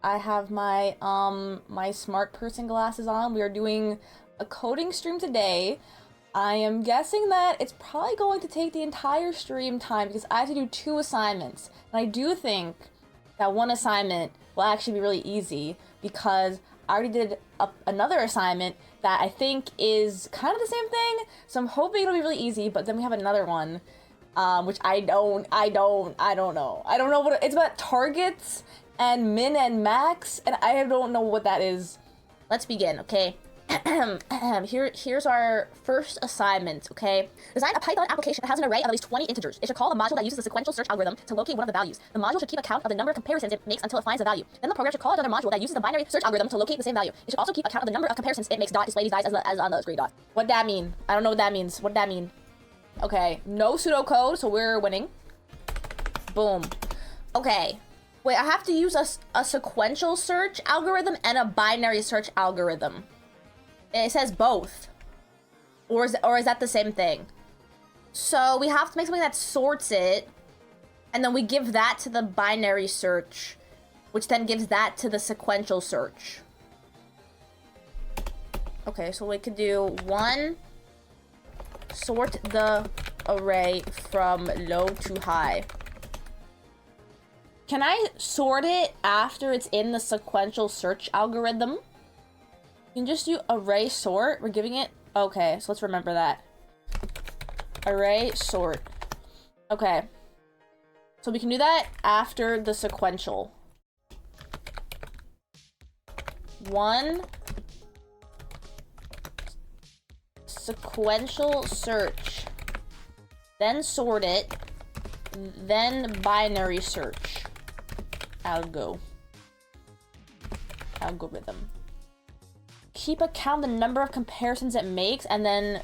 I have my my smart person glasses on. We are doing a coding stream today. I am guessing that it's probably going to take the entire stream time because I have to do 2 assignments. And I do think that one assignment will actually be really easy because I already did another assignment that I think is kind of the same thing. So I'm hoping it'll be really easy, but then we have another one, which I don't know. I don't know what it's about, targets and min and max, and I don't know what that is. Let's begin, okay? Here's our first assignment, okay? Design a Python application that has an array of at least 20 integers. It should call a module that uses the sequential search algorithm to locate one of the values. The module should keep account of the number of comparisons it makes until it finds a value. Then the program should call another module that uses the binary search algorithm to locate the same value. It should also keep account of the number of comparisons it makes. Display these dies as on the gray dot. What'd that mean? I don't know what that means. What'd that mean? Okay, no pseudocode, so we're winning. Boom. Okay. Wait, I have to use a sequential search algorithm and a binary search algorithm. It says both. Or is that the same thing? So we have to make something that sorts it, and then we give that to the binary search, which then gives that to the sequential search. Okay, so we could do 1, sort the array from low to high. Can I sort it after it's in the sequential search algorithm? You can just do array sort. We're giving it... Okay, so let's remember that. Array sort. Okay. So we can do that after the sequential. 1 sequential search. Then sort it. Then binary search. Algorithm. Keep account the number of comparisons it makes and then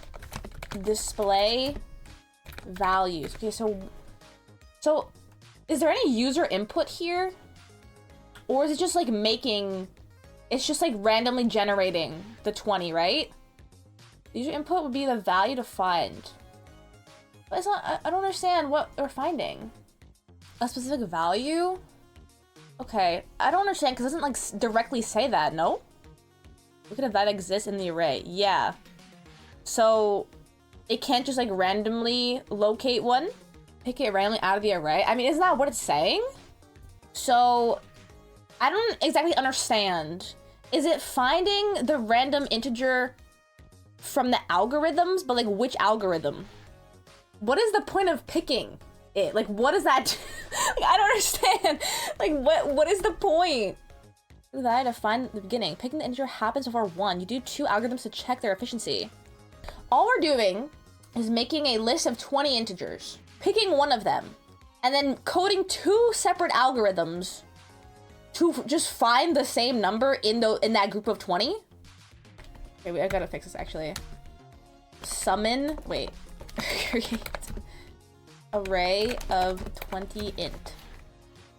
display values. Okay, so is there any user input here? Or is it just like making, it's just like randomly generating the 20, right? User input would be the value to find. But it's not, I don't understand what we're finding. A specific value? Okay, I don't understand because it doesn't like directly say that, no? Look at if that exists in the array. Yeah. So it can't just like randomly locate one? Pick it randomly out of the array? I mean, isn't that what it's saying? So I don't exactly understand. Is it finding the random integer from the algorithms? But like which algorithm? What is the point of picking it? Like what is that? Like, I don't understand. Like what is the point? Do that to find the beginning. Picking the integer happens before 1. You do 2 algorithms to check their efficiency. All we're doing is making a list of 20 integers, picking one of them, and then coding 2 separate algorithms to just find the same number in that group of 20. Okay, wait, I gotta fix this actually. Summon, wait, create array of 20 int.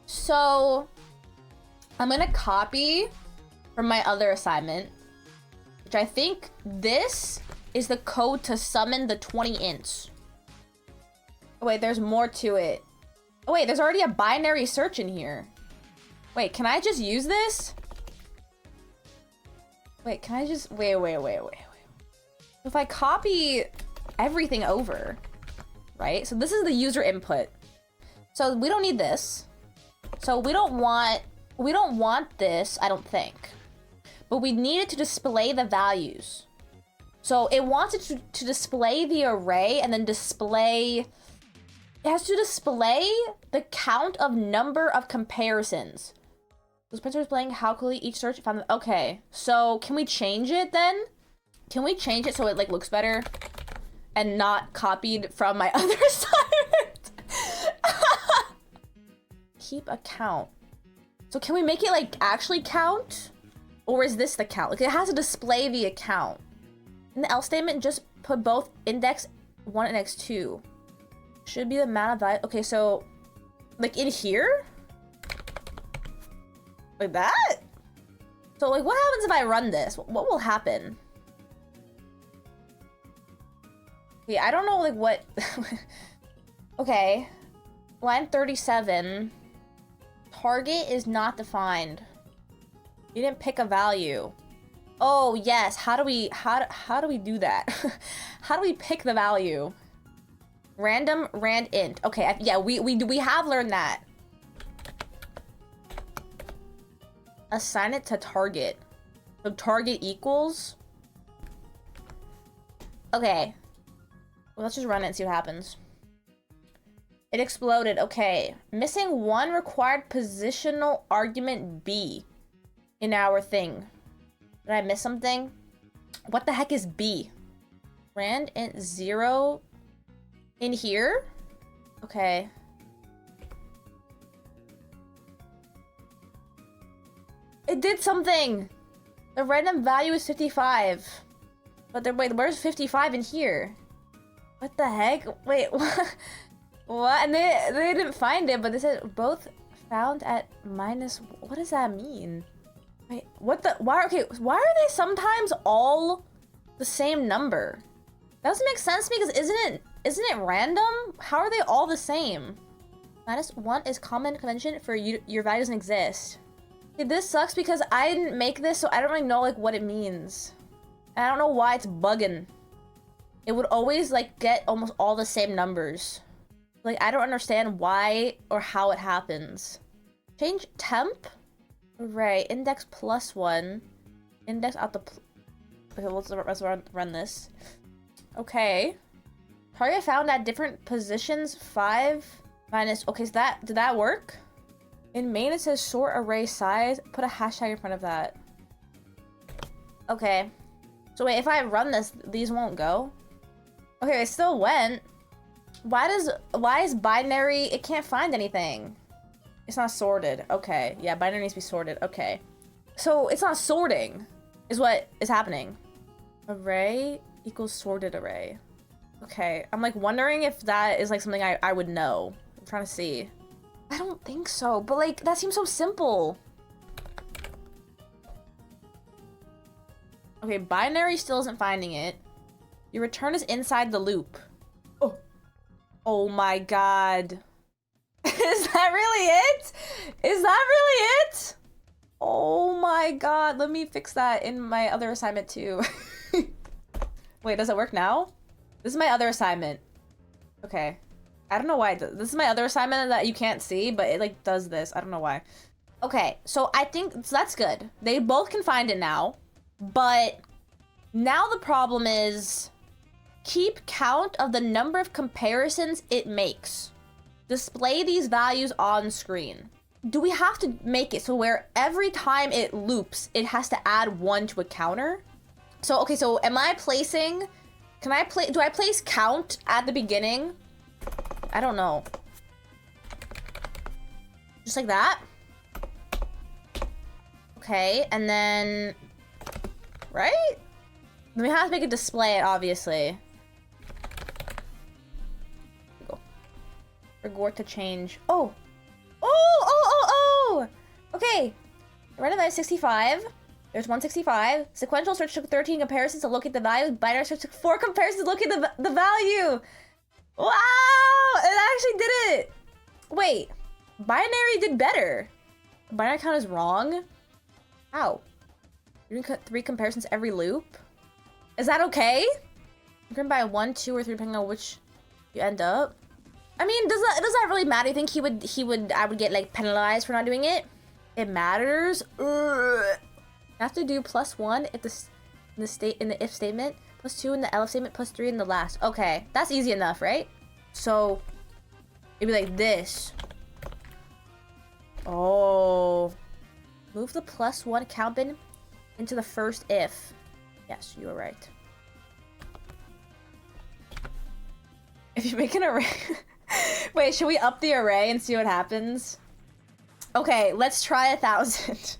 So I'm gonna copy from my other assignment, which I think this is the code to summon the 20 ints. Oh wait, there's more to it. Oh wait, there's already a binary search in here. Wait, can I just use this? Wait, can I just, wait. If I copy everything over, right? So this is the user input. So we don't need this. So we don't want this, I don't think. But we need it to display the values. So it wants it to display the array and then display... It has to display the count of number of comparisons. This printer is displaying how quickly each search found them. Okay, so can we change it then? Can we change it so it like looks better? And not copied from my other assignment? Keep a count. So can we make it like actually count? Or is this the count? Like it has to display the account. In the else statement, just put both index 1 and index 2. Should be the amount of value. Okay, so like in here? Like that? So like what happens if I run this? What will happen? Okay, I don't know like what. Okay. Line 37. Target is not defined. You didn't pick a value. Oh yes, how do we do that? How do we pick the value? Random rand int. Okay, yeah, we have learned that. Assign it to target. So target equals. Okay. Well, let's just run it and see what happens. It exploded. Okay. Missing one required positional argument B in our thing. Did I miss something? What the heck is B? Rand int 0 in here? Okay. It did something! The random value is 55. But then, wait, where's 55 in here? What the heck? Wait, what? What? And they didn't find it, but they said both found at minus. What does that mean? Wait, what the? Why? Okay, why are they sometimes all the same number? That doesn't make sense to me because isn't it random? How are they all the same? -1 is common convention for your value doesn't exist. Okay, this sucks because I didn't make this, so I don't really know like what it means. And I don't know why it's bugging. It would always like get almost all the same numbers. Like I don't understand why or how it happens. Change temp. Right, index +1. Index out the. Okay, let's run this. Okay. Target found at different positions 5 minus. Okay, so did that work? In main it says sort array size. Put a hashtag in front of that. Okay. So wait, if I run this, these won't go. Okay, it still went. Why is binary? It can't find anything. It's not sorted. Okay, yeah, binary needs to be sorted. Okay, so it's not sorting, is what is happening. Array equals sorted array. Okay, I'm like wondering if that is like something I would know. I'm trying to see. I don't think so, but like that seems so simple. Okay, binary still isn't finding it. Your return is inside the loop. Oh, oh my god. Is that really it? Is that really it? Oh my god, let me fix that in my other assignment too. Wait, does it work now? This is my other assignment. Okay. I don't know why. This is my other assignment that you can't see, but it like does this. I don't know why. Okay, so I think so that's good. They both can find it now, but now the problem is keep count of the number of comparisons it makes. Display these values on screen. Do we have to make it so where every time it loops, it has to add 1 to a counter? So, okay, so am I placing, do I place count at the beginning? I don't know. Just like that? Okay, and then, right? Then we have to make it display it, obviously. Regort to change. Oh! Oh! Okay. Random value 65. There's 165. Sequential search took 13 comparisons to locate the value. Binary search took 4 comparisons to locate the value. Wow! It actually did it! Wait. Binary did better. Binary count is wrong? How? You're gonna cut 3 comparisons every loop? Is that okay? You can buy 1, 2, or 3 depending on which you end up. I mean, does that really matter? You think I would get like penalized for not doing it? It matters. Ugh. I have to do +1 if in the if statement, +2 in the elif statement, +3 in the last. Okay, that's easy enough, right? So it'd be like this. Oh, move the +1 count bin into the first if. Yes, you were right. If you make an array. Wait, should we up the array and see what happens? Okay, let's try 1,000.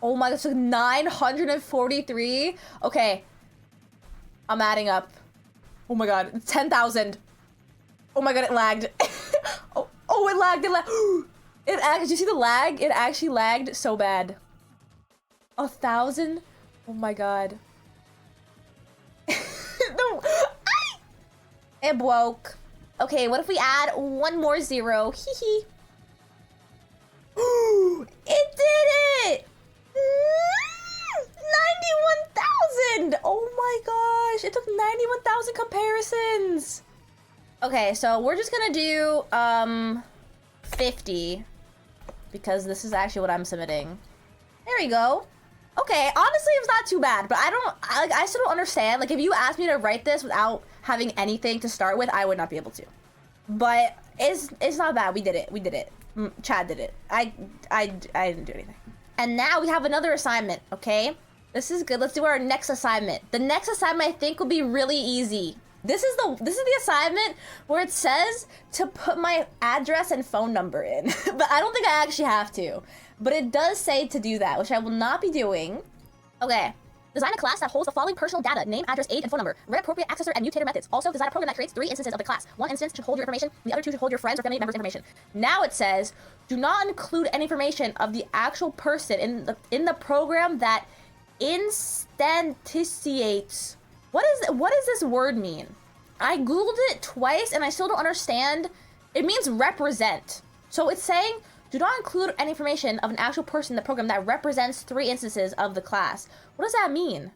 Oh my god, so 943? Okay. I'm adding up. Oh my god, 10,000. Oh my god, it lagged. oh, it lagged, it lagged. Did you see the lag? It actually lagged so bad. 1,000? Oh my god. No. It broke. Okay, what if we add 1 more 0? Hee hee. It did it! 91,000! Oh my gosh, it took 91,000 comparisons. Okay, so we're just gonna do 50 because this is actually what I'm submitting. There we go. Okay, honestly, it was not too bad, but I still don't understand. Like, if you asked me to write this without having anything to start with, I would not be able to. But it's not bad. We did it. We did it. Chad did it. I didn't do anything. And now we have another assignment, okay? This is good. Let's do our next assignment. The next assignment I think will be really easy. This is the assignment where it says to put my address and phone number in. But I don't think I actually have to. But it does say to do that, which I will not be doing. Okay. Design a class that holds the following personal data: name, address, age, and phone number. Write appropriate accessor and mutator methods. Also, design a program that creates 3 instances of the class. One instance should hold your information, the other 2 should hold your friends or family members' information. Now it says, do not include any information of the actual person in the program that instantiates. What does this word mean? I googled it twice and I still don't understand. It means represent. So it's saying, do not include any information of an actual person in the program that represents 3 instances of the class. What does that mean?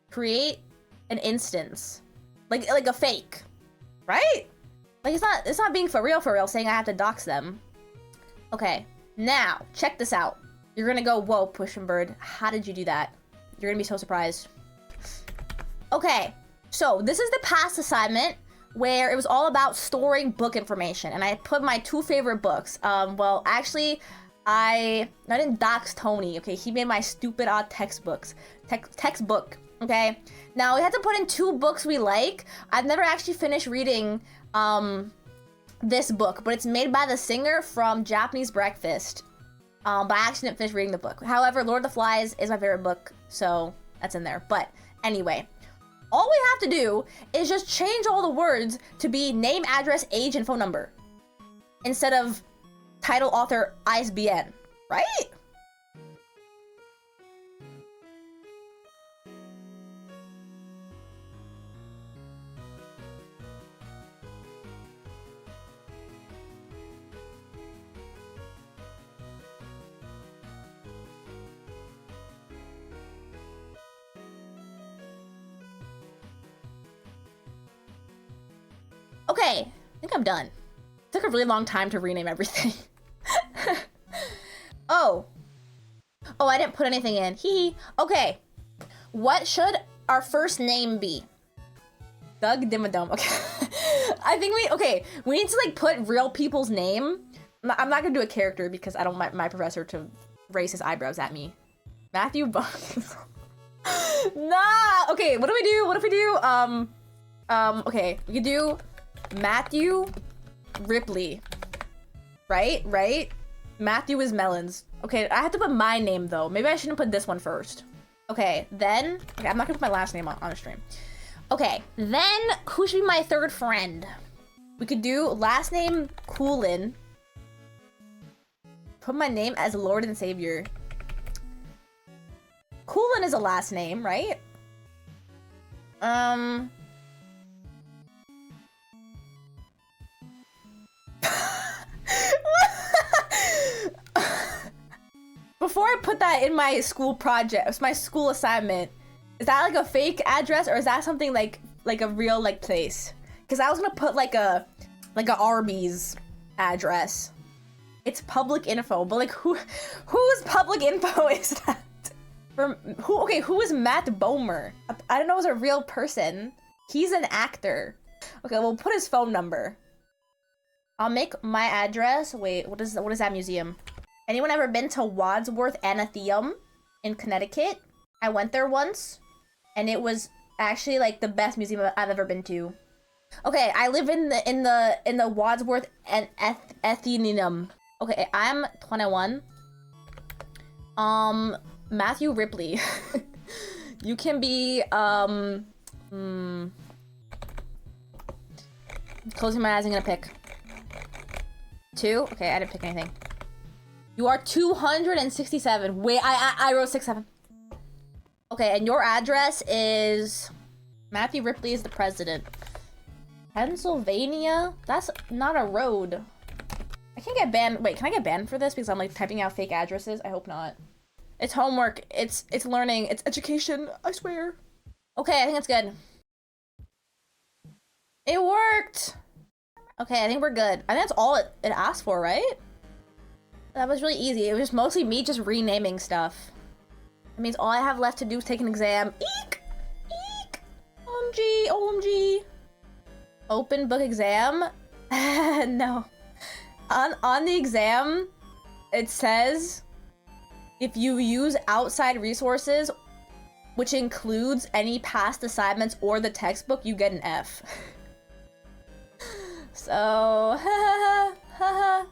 Create an instance. Like a fake, right? Like it's not being for real saying I have to dox them. Okay, now check this out. You're gonna go, whoa, Push and Bird, how did you do that? You're gonna be so surprised. Okay, so this is the past assignment where it was all about storing book information, and I put my 2 favorite books. Well, actually, I didn't dox Tony, okay? He made my stupid odd textbook, okay? Now, we had to put in 2 books we like. I've never actually finished reading this book, but it's made by the singer from Japanese Breakfast. But I actually didn't finish reading the book. However, Lord of the Flies is my favorite book, so that's in there. But anyway, all we have to do is just change all the words to be name, address, age, and phone number instead of title, author, ISBN, right? Okay, I think I'm done. It took a really long time to rename everything. Oh, I didn't put anything in. Hee. Okay, what should our first name be? Doug Dimmadome. Okay. I think we need to like put real people's name. I'm not gonna do a character because I don't want my professor to raise his eyebrows at me. Matthew Buck. Nah. Okay, what do we do? What if we do okay, we could do Matthew Ripley. Right? Matthew is melons. Okay, I have to put my name though. Maybe I shouldn't put this one first. Okay, then I'm not gonna put my last name on the stream. Okay, then who should be my 3rd friend? We could do last name Coolin. Put my name as Lord and Savior. Coolin is a last name, right? Before I put that in my school project, my school assignment, is that like a fake address or is that something like a real like place? Because I was gonna put like a Arby's address. It's public info, but like whose public info is that? Who is Matt Bomer? I don't know, is a real person. He's an actor. Okay, we'll put his phone number. I'll make my address. Wait, what is that museum? Anyone ever been to Wadsworth Athenaeum in Connecticut? I went there once, and it was actually like the best museum I've ever been to. Okay, I live in the Wadsworth Athenaeum. Okay, I'm 21. Matthew Ripley. You can be closing my eyes, I'm gonna pick 2. Okay, I didn't pick anything. You are 267. Wait, I wrote 67. Okay, and your address is Matthew Ripley is the president. Pennsylvania? That's not a road. I can't get banned. Wait, can I get banned for this because I'm like typing out fake addresses? I hope not. It's homework. It's learning. It's education. I swear. Okay, I think it's good. It worked. Okay, I think we're good. I think that's all it asked for, right? That was really easy. It was just mostly me just renaming stuff. It means all I have left to do is take an exam. Eek! Eek! OMG, OMG. Open book exam? No. On the exam, it says, if you use outside resources, which includes any past assignments or the textbook, you get an F. So, haha, haha.